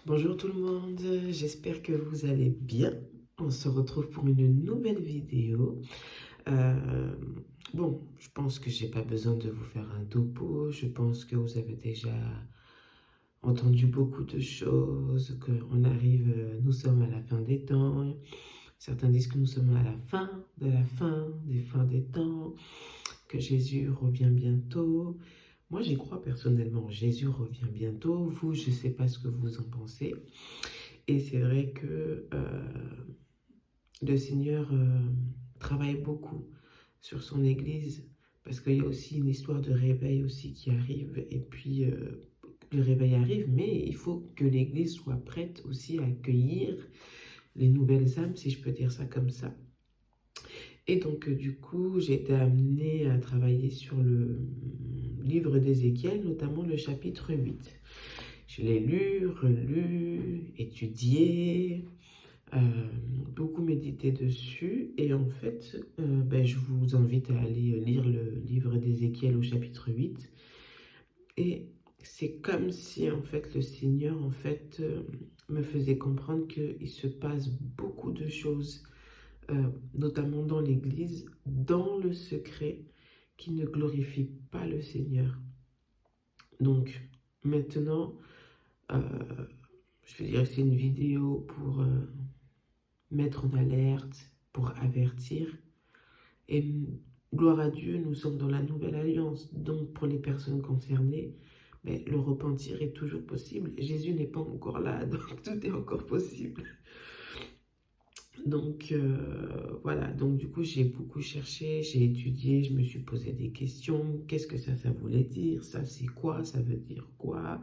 Bonjour tout le monde, j'espère que vous allez bien. On se retrouve pour une nouvelle vidéo. Euh, bon, je pense que j'ai pas besoin de vous faire un topo. Je pense que vous avez déjà entendu beaucoup de choses, qu'on arrive, nous sommes à la fin des temps. Certains disent que nous sommes à la fin de la fin, des fins des temps, que Jésus revient bientôt. Moi, j'y crois personnellement. Jésus revient bientôt. Vous, je ne sais pas ce que vous en pensez. Et c'est vrai que le Seigneur travaille beaucoup sur son Église parce qu'il y a aussi une histoire de réveil aussi qui arrive. Et puis, le réveil arrive, mais il faut que l'Église soit prête aussi à accueillir les nouvelles âmes, si je peux dire ça comme ça. Et donc, du coup, j'ai été amenée à travailler sur le livre d'Ézéchiel, notamment le chapitre 8. Je l'ai lu, relu, étudié, euh, beaucoup médité dessus. Et en fait, je vous invite à aller lire le livre d'Ézéchiel au chapitre 8. Et c'est comme si, en fait, le Seigneur, en fait, me faisait comprendre qu'il se passe beaucoup de choses, notamment dans l'Église, dans le secret, qui ne glorifie pas le Seigneur. Donc, maintenant, euh, je veux dire, c'est une vidéo pour mettre en alerte, pour avertir. Et gloire à Dieu, nous sommes dans la nouvelle alliance. Donc, pour les personnes concernées, le repentir est toujours possible. Jésus n'est pas encore là, donc tout est encore possible. Donc, voilà. Donc, du coup, j'ai beaucoup cherché, j'ai étudié, je me suis posé des questions. Qu'est-ce que ça voulait dire? Ça, c'est quoi? Ça veut dire quoi?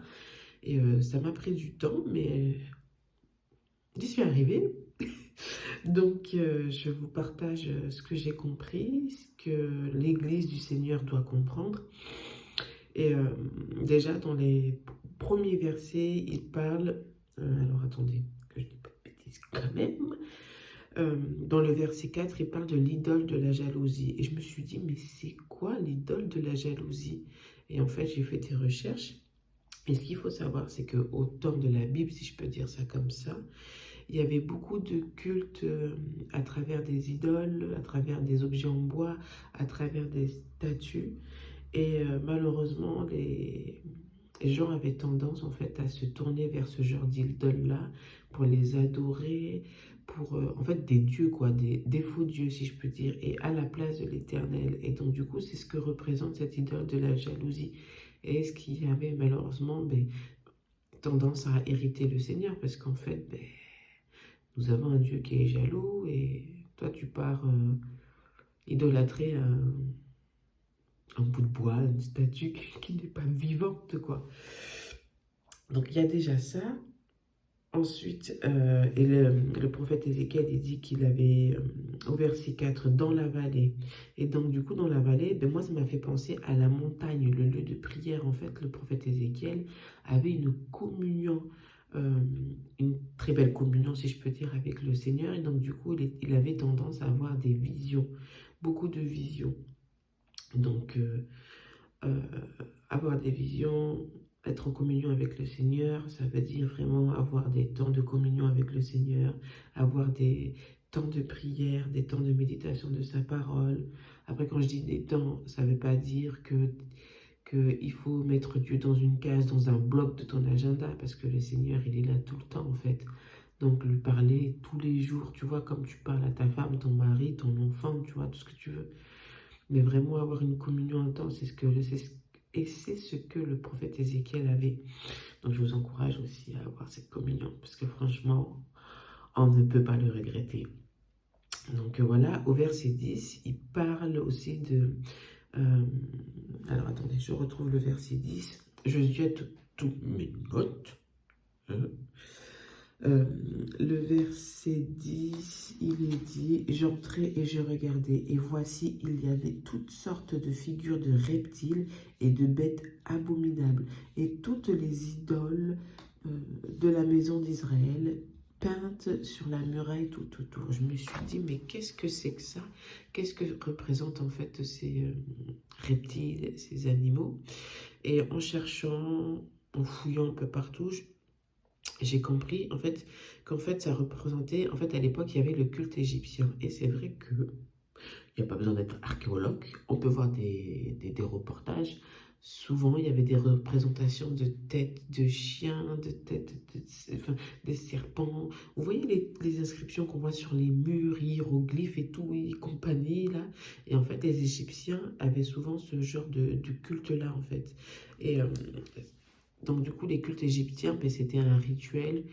Et ça m'a pris du temps, mais j'y suis arrivée. Donc, je vous partage ce que j'ai compris, ce que l'Église du Seigneur doit comprendre. Et déjà, dans les premiers versets, il parle... alors, attendez, que je ne dis pas de bêtises quand même. Dans le verset 4, il parle de l'idole de la jalousie. Et je me suis dit, mais c'est quoi l'idole de la jalousie? Et en fait, j'ai fait des recherches. Et ce qu'il faut savoir, c'est qu'au temps de la Bible, si je peux dire ça comme ça, il y avait beaucoup de cultes à travers des idoles, à travers des objets en bois, à travers des statues. Et malheureusement, les gens avaient tendance en fait à se tourner vers ce genre d'idoles-là pour les adorer, pour en fait des dieux quoi, des faux dieux si je peux dire, et à la place de l'Éternel. Et donc du coup, c'est ce que représente cette idole de la jalousie. Et ce qui avait malheureusement tendance à hériter le Seigneur, parce qu'en fait, nous avons un Dieu qui est jaloux et toi tu pars idolâtrer un bout de bois, une statue qui n'est pas vivante, quoi. Donc il y a déjà ça. Ensuite, et le prophète Ézéchiel, il dit qu'il avait, au verset 4, dans la vallée. Et donc, du coup, dans la vallée, moi, ça m'a fait penser à la montagne, le lieu de prière. En fait, le prophète Ézéchiel avait une communion, euh, une très belle communion, si je peux dire, avec le Seigneur. Et donc, du coup, il avait tendance à avoir des visions, beaucoup de visions. Donc, euh, avoir des visions, être en communion avec le Seigneur, ça veut dire vraiment avoir des temps de communion avec le Seigneur, avoir des temps de prière, des temps de méditation de sa parole. Après, quand je dis des temps, ça ne veut pas dire qu'il faut mettre Dieu dans une case, dans un bloc de ton agenda, parce que le Seigneur, il est là tout le temps, en fait. Donc, lui parler tous les jours, tu vois, comme tu parles à ta femme, ton mari, ton enfant, tu vois, tout ce que tu veux. Mais vraiment avoir une communion intense, c'est ce que le prophète Ézéchiel avait. Donc je vous encourage aussi à avoir cette communion, parce que franchement, on ne peut pas le regretter. Donc voilà, au verset 10, il parle aussi de... euh, alors attendez, je retrouve le verset 10. Je jette toutes mes notes. Hein. Le verset 10, il est dit, j'entrai et je regardais, et voici, il y avait toutes sortes de figures de reptiles et de bêtes abominables, et toutes les idoles de la maison d'Israël peintes sur la muraille tout autour. Je me suis dit, mais qu'est-ce que c'est que ça? Qu'est-ce que représentent en fait ces reptiles, ces animaux? Et en cherchant, en fouillant un peu partout, j'ai compris en fait qu'en fait ça représentait, en fait à l'époque il y avait le culte égyptien. Et c'est vrai que il n'y a pas besoin d'être archéologue, on peut voir des reportages. Souvent, il y avait des représentations de têtes de chiens, de têtes enfin, des serpents. Vous voyez les inscriptions qu'on voit sur les murs, hiéroglyphes et tout, et compagnie, là. Et en fait, les Égyptiens avaient souvent ce genre de culte-là, en fait. Et donc, du coup, les cultes égyptiens, ben, c'était un rituel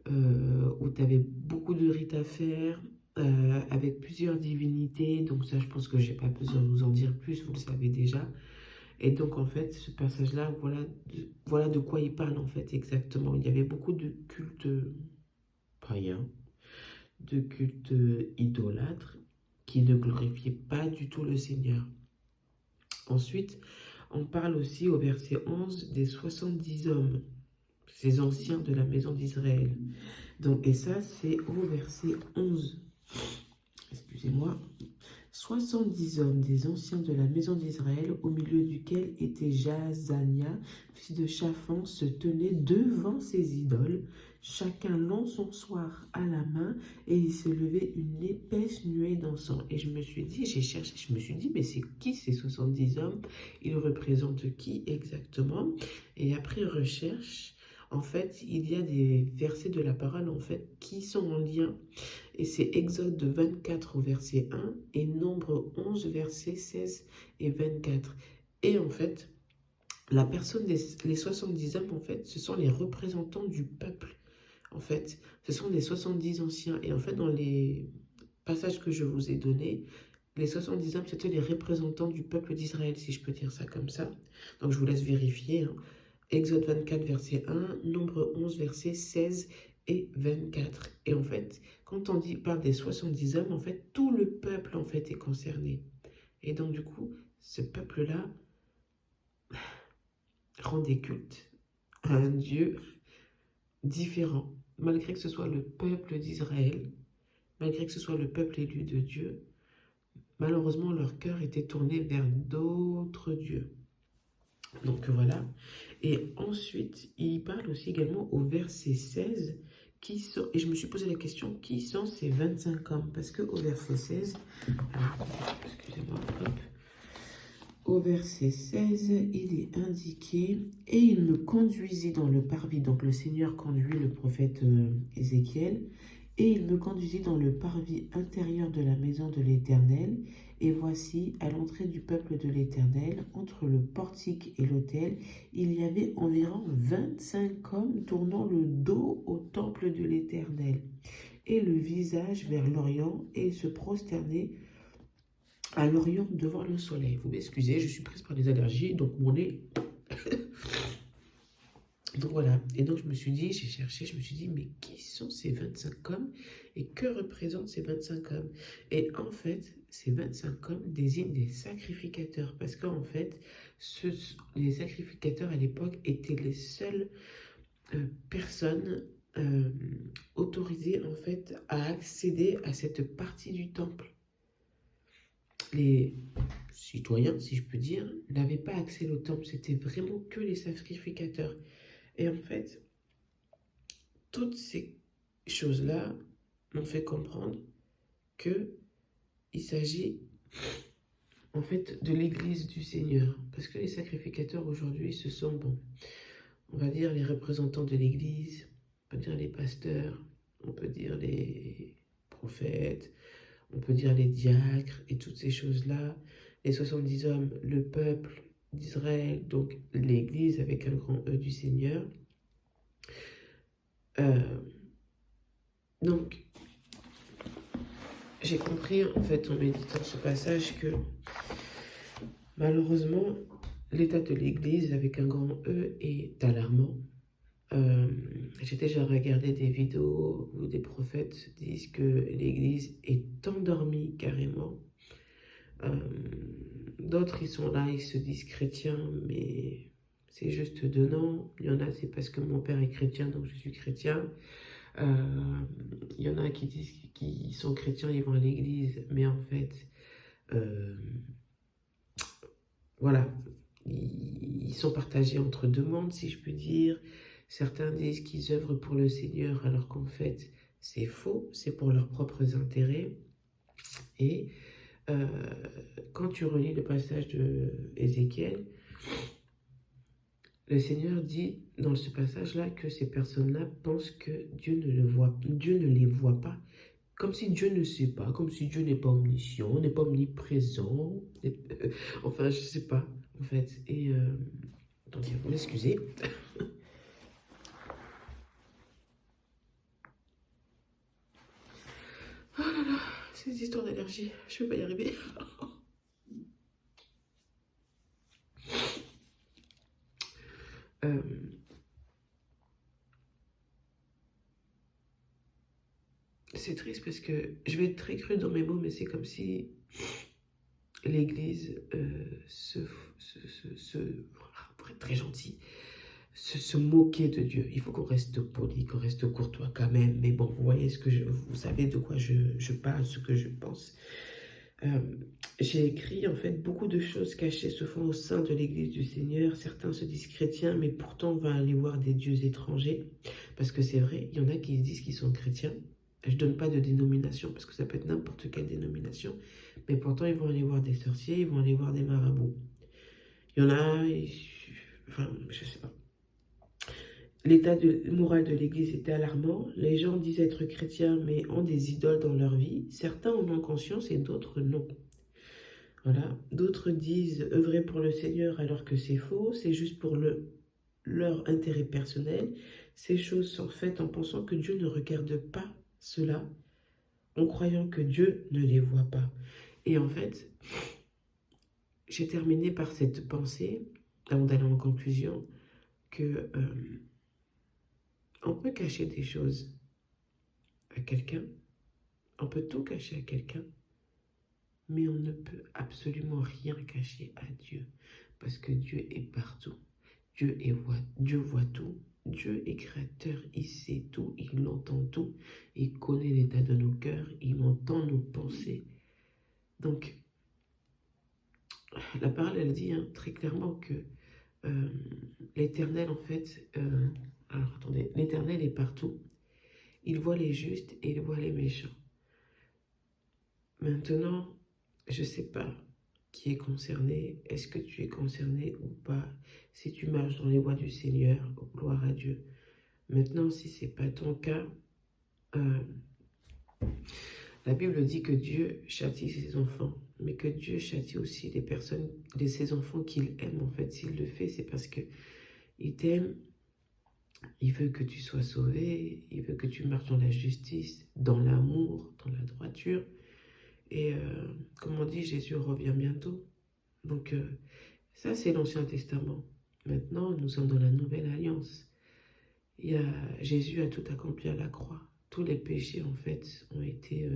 où tu avais beaucoup de rites à faire, avec plusieurs divinités. Donc ça, je pense que j'ai pas besoin de vous en dire plus, vous le savez déjà. Et donc, en fait, ce passage-là, voilà de quoi il parle, en fait, exactement. Il y avait beaucoup de cultes païens, de cultes idolâtres, qui ne glorifiaient pas du tout le Seigneur. Ensuite, on parle aussi au verset 11 des 70 hommes, ces anciens de la maison d'Israël. Donc, et ça, c'est au verset 11. Excusez-moi. 70 hommes des anciens de la maison d'Israël, au milieu duquel était Jazania, fils de Shaphan, se tenaient devant ces idoles, chacun l'encensoir à la main, et il se levait une épaisse nuée d'encens. Et je me suis dit, j'ai cherché, je me suis dit, mais c'est qui ces 70 hommes? Ils représentent qui exactement? Et après recherche, en fait, il y a des versets de la parole, en fait, qui sont en lien. Et c'est Exode 24 au verset 1 et Nombre 11 verset 16 et 24. Et en fait, la personne les 70 hommes, en fait, ce sont les représentants du peuple. En fait, ce sont les 70 anciens. Et en fait, dans les passages que je vous ai donnés, les 70 hommes, c'était les représentants du peuple d'Israël, si je peux dire ça comme ça. Donc, je vous laisse vérifier, hein. Exode 24, verset 1, Nombre 11, verset 16 et 24. Et en fait, quand on dit parle des 70 hommes, en fait, tout le peuple, en fait, est concerné. Et donc, du coup, ce peuple-là rend des cultes à un Dieu différent. Malgré que ce soit le peuple d'Israël, malgré que ce soit le peuple élu de Dieu, malheureusement, leur cœur était tourné vers d'autres dieux. Donc voilà. Et ensuite, il parle aussi également au verset 16, et je me suis posé la question, qui sont ces 25 hommes? Parce que au verset 16, excusez-moi, hop, au verset 16, il est indiqué, et il me conduisit dans le parvis, donc le Seigneur conduit le prophète Ézéchiel, et il me conduisit dans le parvis intérieur de la maison de l'Éternel, et voici, à l'entrée du peuple de l'Éternel, entre le portique et l'autel, il y avait environ 25 hommes tournant le dos au temple de l'Éternel, et le visage vers l'Orient, et se prosternaient à l'Orient devant le soleil. Vous m'excusez, je suis prise par des allergies, donc mon nez... Donc voilà, et donc je me suis dit, j'ai cherché, je me suis dit, mais qui sont ces 25 hommes et que représentent ces 25 hommes? Et en fait, ces 25 hommes désignent des sacrificateurs, parce qu'en fait, les sacrificateurs à l'époque étaient les seules personnes autorisées en fait à accéder à cette partie du temple. Les citoyens, si je peux dire, n'avaient pas accès au temple, c'était vraiment que les sacrificateurs. Et en fait, toutes ces choses-là m'ont fait comprendre que il s'agit en fait de l'Église du Seigneur. Parce que les sacrificateurs aujourd'hui, ce sont, bon, on va dire les représentants de l'Église, on peut dire les pasteurs, on peut dire les prophètes, on peut dire les diacres et toutes ces choses-là. Les 70 hommes, le peuple d'Israël, donc l'Église avec un grand E du Seigneur. Donc, j'ai compris en fait en méditant ce passage que malheureusement l'état de l'Église avec un grand E est alarmant. J'ai déjà regardé des vidéos où des prophètes disent que l'Église est endormie carrément. D'autres ils sont là, ils se disent chrétiens, mais c'est juste de nom. Il y en a, c'est parce que mon père est chrétien, donc je suis chrétien. Il y en a qui disent qu'ils sont chrétiens, ils vont à l'église, mais en fait, voilà, ils sont partagés entre deux mondes, si je peux dire. Certains disent qu'ils œuvrent pour le Seigneur alors qu'en fait, c'est faux, c'est pour leurs propres intérêts. Et quand tu relis le passage de Ézéchiel, le Seigneur dit dans ce passage-là que ces personnes-là pensent que Dieu ne les voit pas, comme si Dieu ne sait pas, comme si Dieu n'est pas omniscient, n'est pas omniprésent, enfin je sais pas en fait. Et attendez, vous m'excusez. Oh là là, ces histoires d'énergie, je vais pas y arriver. C'est triste parce que je vais être très crue dans mes mots, mais c'est comme si l'Église pour être très gentil, se moquer de Dieu. Il faut qu'on reste poli, qu'on reste courtois quand même. Mais bon, vous voyez vous savez de quoi je parle, ce que je pense. J'ai écrit en fait beaucoup de choses cachées se font au sein de l'Église du Seigneur. Certains se disent chrétiens, mais pourtant on va aller voir des dieux étrangers. Parce que c'est vrai, il y en a qui disent qu'ils sont chrétiens. Je ne donne pas de dénomination, parce que ça peut être n'importe quelle dénomination. Mais pourtant, ils vont aller voir des sorciers, ils vont aller voir des marabouts. Il y en a, enfin, je sais pas. L'état moral de l'Église était alarmant. Les gens disent être chrétiens, mais ont des idoles dans leur vie. Certains en ont conscience et d'autres non. Voilà. D'autres disent œuvrer pour le Seigneur alors que c'est faux. C'est juste pour leur intérêt personnel. Ces choses sont faites en pensant que Dieu ne regarde pas cela, en croyant que Dieu ne les voit pas. Et en fait, j'ai terminé par cette pensée, avant d'aller en conclusion, que on peut cacher des choses à quelqu'un, on peut tout cacher à quelqu'un, mais on ne peut absolument rien cacher à Dieu, parce que Dieu est partout. Dieu voit tout. Dieu est créateur, il sait tout, il entend tout, il connaît l'état de nos cœurs, il entend nos pensées. Donc, la parole, elle dit très clairement que l'Éternel, en fait, alors attendez, l'Éternel est partout. Il voit les justes et il voit les méchants. Maintenant, je ne sais pas qui est concerné. Est-ce que tu es concerné ou pas? Si tu marches dans les voies du Seigneur, gloire à Dieu. Maintenant, si ce n'est pas ton cas, la Bible dit que Dieu châtie ses enfants, mais que Dieu châtie aussi les personnes, ses enfants qu'il aime. En fait, s'il le fait, c'est parce qu'il t'aime, il veut que tu sois sauvé, il veut que tu marches dans la justice, dans l'amour, dans la droiture. Et comme on dit, Jésus revient bientôt. Donc ça, c'est l'Ancien Testament. Maintenant, nous sommes dans la Nouvelle Alliance. Jésus a tout accompli à la croix. Tous les péchés, en fait, ont été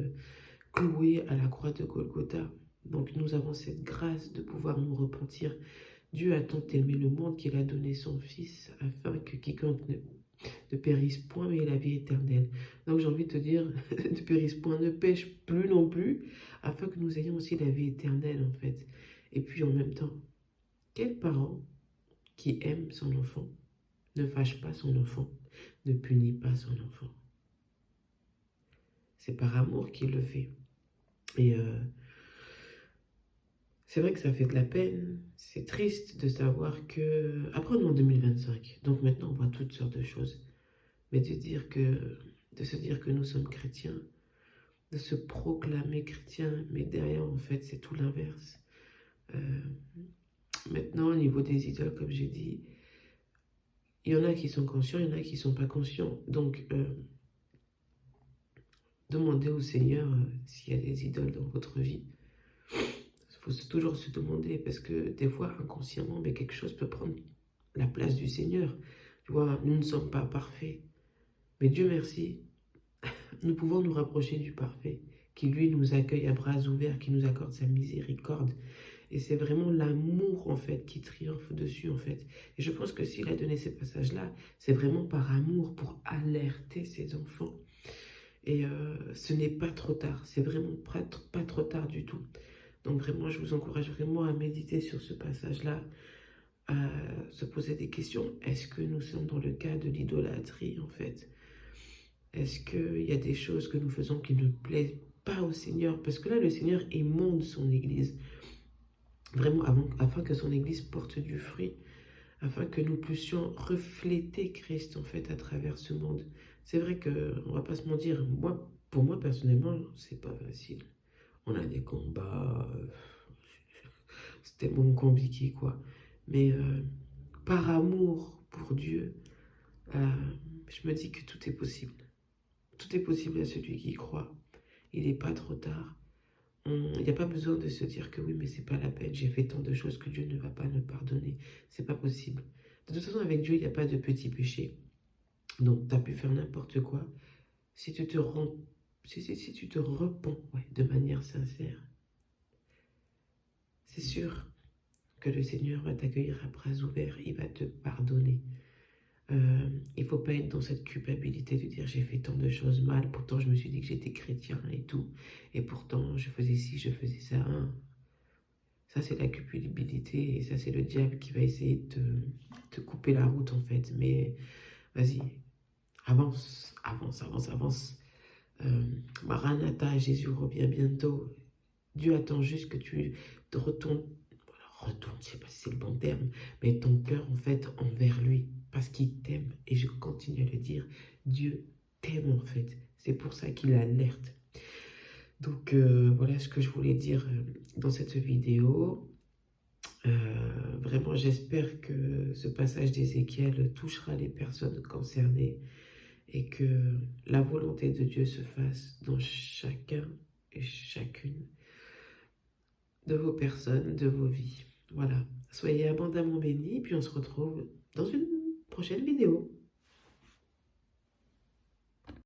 cloués à la croix de Golgotha. Donc nous avons cette grâce de pouvoir nous repentir. Dieu a tant aimé le monde qu'il a donné son Fils afin que quiconque ne périsse point, mais ait la vie éternelle. Donc j'ai envie de te dire, ne périsse point, ne pêche plus non plus, afin que nous ayons aussi la vie éternelle en fait. Et puis en même temps, quel parent qui aime son enfant ne fâche pas son enfant, ne punit pas son enfant? C'est par amour qu'il le fait. Et c'est vrai que ça fait de la peine, c'est triste de savoir que... Après, on est en 2025, donc maintenant on voit toutes sortes de choses. Mais de se dire que nous sommes chrétiens, de se proclamer chrétien, mais derrière, en fait, c'est tout l'inverse. Maintenant, au niveau des idoles, comme j'ai dit, il y en a qui sont conscients, il y en a qui ne sont pas conscients. Donc, demandez au Seigneur s'il y a des idoles dans votre vie. Il faut toujours se demander, parce que des fois, inconsciemment, mais quelque chose peut prendre la place du Seigneur. Tu vois, nous ne sommes pas parfaits. Mais Dieu merci, nous pouvons nous rapprocher du parfait, qui lui nous accueille à bras ouverts, qui nous accorde sa miséricorde. Et c'est vraiment l'amour, en fait, qui triomphe dessus, en fait. Et je pense que s'il a donné ces passages-là, c'est vraiment par amour, pour alerter ses enfants. Et ce n'est pas trop tard, c'est vraiment pas trop tard du tout. Donc vraiment, je vous encourage vraiment à méditer sur ce passage-là, se poser des questions. Est-ce que nous sommes dans le cas de l'idolâtrie, en fait? Est-ce qu'il y a des choses que nous faisons qui ne plaisent pas au Seigneur? Parce que là, le Seigneur émonde son Église, vraiment, afin que son Église porte du fruit, afin que nous puissions refléter Christ, en fait, à travers ce monde. C'est vrai qu'on va pas se mentir, moi, pour moi, personnellement, c'est pas facile. On a des combats, c'est tellement compliqué, quoi. Mais par amour pour Dieu, euh, je me dis que tout est possible. Tout est possible à celui qui croit. Il n'est pas trop tard. Il n'y a pas besoin de se dire que oui, mais c'est pas la peine. J'ai fait tant de choses que Dieu ne va pas me pardonner. C'est pas possible. De toute façon, avec Dieu, il n'y a pas de petits péchés. Donc, tu as pu faire n'importe quoi. Si tu te rends, si tu te repens, ouais, de manière sincère, c'est sûr que le Seigneur va t'accueillir à bras ouverts. Il va te pardonner. Il ne faut pas être dans cette culpabilité de dire j'ai fait tant de choses mal, pourtant je me suis dit que j'étais chrétien et tout, et pourtant je faisais ci, je faisais ça. Hein. Ça c'est la culpabilité et ça c'est le diable qui va essayer de te couper la route en fait. Mais vas-y, avance, avance, avance, avance. Maranatha, Jésus revient bientôt. Dieu attend juste que tu te retournes, voilà, retourne, je ne sais pas si c'est le bon terme, mais ton cœur en fait envers lui, parce qu'il t'aime. Et je continue à le dire, Dieu t'aime en fait. C'est pour ça qu'il alerte. Donc voilà ce que je voulais dire dans cette vidéo. Vraiment, j'espère que ce passage d'Ézéchiel touchera les personnes concernées et que la volonté de Dieu se fasse dans chacun et chacune de vos personnes, de vos vies. Voilà. Soyez abondamment bénis, puis on se retrouve dans une prochaine vidéo.